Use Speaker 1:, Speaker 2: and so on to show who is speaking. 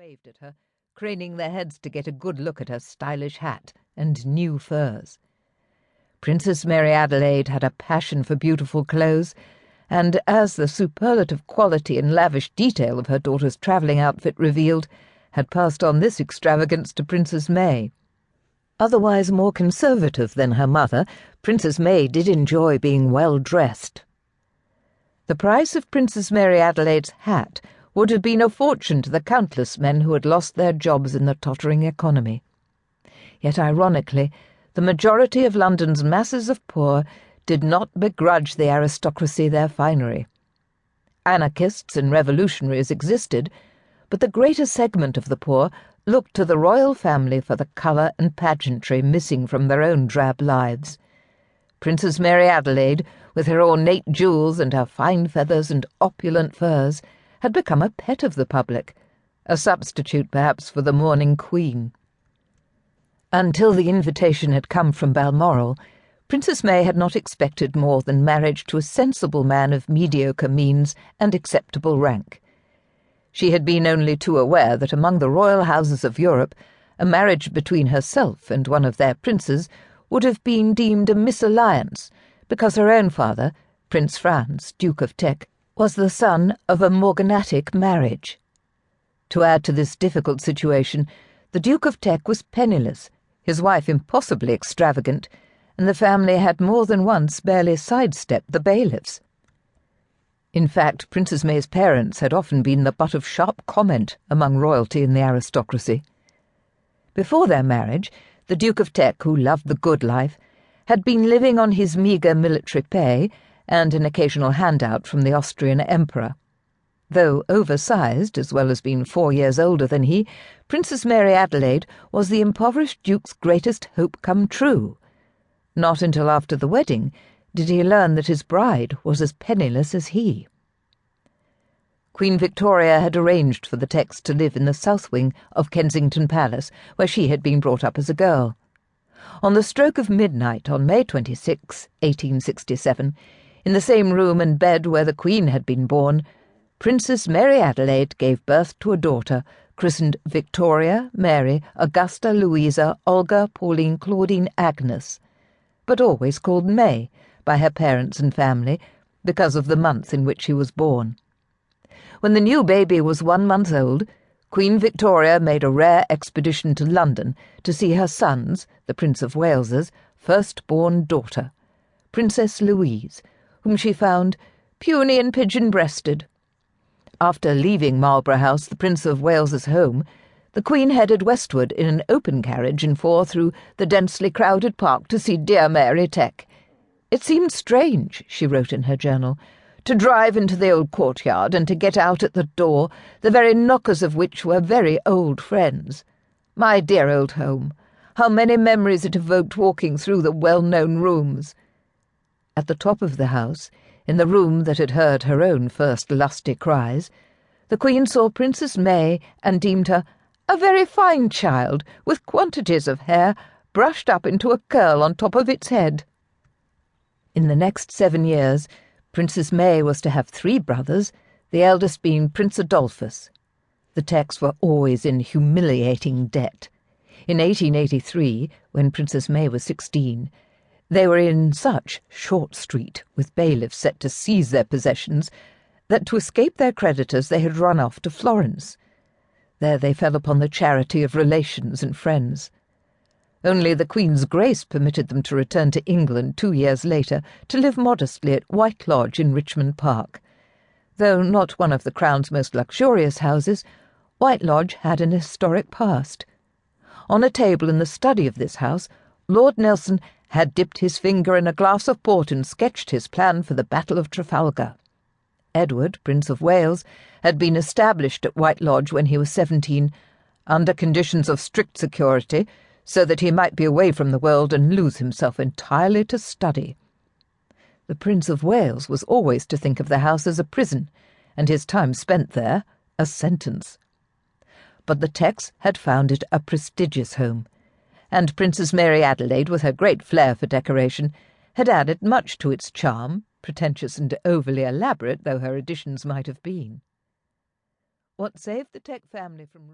Speaker 1: waved at her, craning their heads to get a good look at her stylish hat and new furs. Princess Mary Adelaide had a passion for beautiful clothes, and as the superlative quality and lavish detail of her daughter's travelling outfit revealed, had passed on this extravagance to Princess May. Otherwise more conservative than her mother, Princess May did enjoy being well dressed. The price of Princess Mary Adelaide's hat would have been a fortune to the countless men who had lost their jobs in the tottering economy. Yet, ironically, the majority of London's masses of poor did not begrudge the aristocracy their finery. Anarchists and revolutionaries existed, but the greater segment of the poor looked to the royal family for the colour and pageantry missing from their own drab lives. Princess Mary Adelaide, with her ornate jewels and her fine feathers and opulent furs, had become a pet of the public, a substitute perhaps for the mourning queen. Until the invitation had come from Balmoral, Princess May had not expected more than marriage to a sensible man of mediocre means and acceptable rank. She had been only too aware that among the royal houses of Europe, a marriage between herself and one of their princes would have been deemed a misalliance, because her own father, Prince Franz, Duke of Teck, was the son of a morganatic marriage. To add to this difficult situation, the Duke of Teck was penniless, his wife impossibly extravagant, and the family had more than once barely sidestepped the bailiffs. In fact, Princess May's parents had often been the butt of sharp comment among royalty and the aristocracy. Before their marriage, the Duke of Teck, who loved the good life, had been living on his meagre military pay and an occasional handout from the Austrian Emperor. Though oversized, as well as being 4 years older than he, Princess Mary Adelaide was the impoverished Duke's greatest hope come true. Not until after the wedding did he learn that his bride was as penniless as he. Queen Victoria had arranged for the Tecks to live in the south wing of Kensington Palace, where she had been brought up as a girl. On the stroke of midnight on May 26, 1867, in the same room and bed where the Queen had been born, Princess Mary Adelaide gave birth to a daughter, christened Victoria, Mary, Augusta, Louisa, Olga, Pauline, Claudine, Agnes, but always called May by her parents and family because of the month in which she was born. When the new baby was 1 month old, Queen Victoria made a rare expedition to London to see her son's, the Prince of Wales's, first-born daughter, Princess Louise, whom she found puny and pigeon-breasted. After leaving Marlborough House, the Prince of Wales's home, the Queen headed westward in an open carriage and 4 through the densely crowded park to see dear Mary Teck. It seemed strange, she wrote in her journal, to drive into the old courtyard and to get out at the door, the very knockers of which were very old friends. My dear old home, how many memories it evoked walking through the well-known rooms. At the top of the house, in the room that had heard her own first lusty cries, the Queen saw Princess May and deemed her a very fine child, with quantities of hair brushed up into a curl on top of its head. In the next 7 years, Princess May was to have 3 brothers, the eldest being Prince Adolphus. The Tecks were always in humiliating debt. In 1883, when Princess May was 16, they were in such short street, with bailiffs set to seize their possessions, that to escape their creditors they had run off to Florence. There they fell upon the charity of relations and friends. Only the Queen's Grace permitted them to return to England 2 years later to live modestly at White Lodge in Richmond Park. Though not one of the Crown's most luxurious houses, White Lodge had an historic past. On a table in the study of this house, Lord Nelson had dipped his finger in a glass of port and sketched his plan for the Battle of Trafalgar. Edward, Prince of Wales, had been established at White Lodge when he was 17, under conditions of strict security, so that he might be away from the world and lose himself entirely to study. The Prince of Wales was always to think of the house as a prison, and his time spent there a sentence. But the Tecks had found it a prestigious home, and Princess Mary Adelaide, with her great flair for decoration, had added much to its charm, pretentious and overly elaborate though her additions might have been. What saved the Teck family from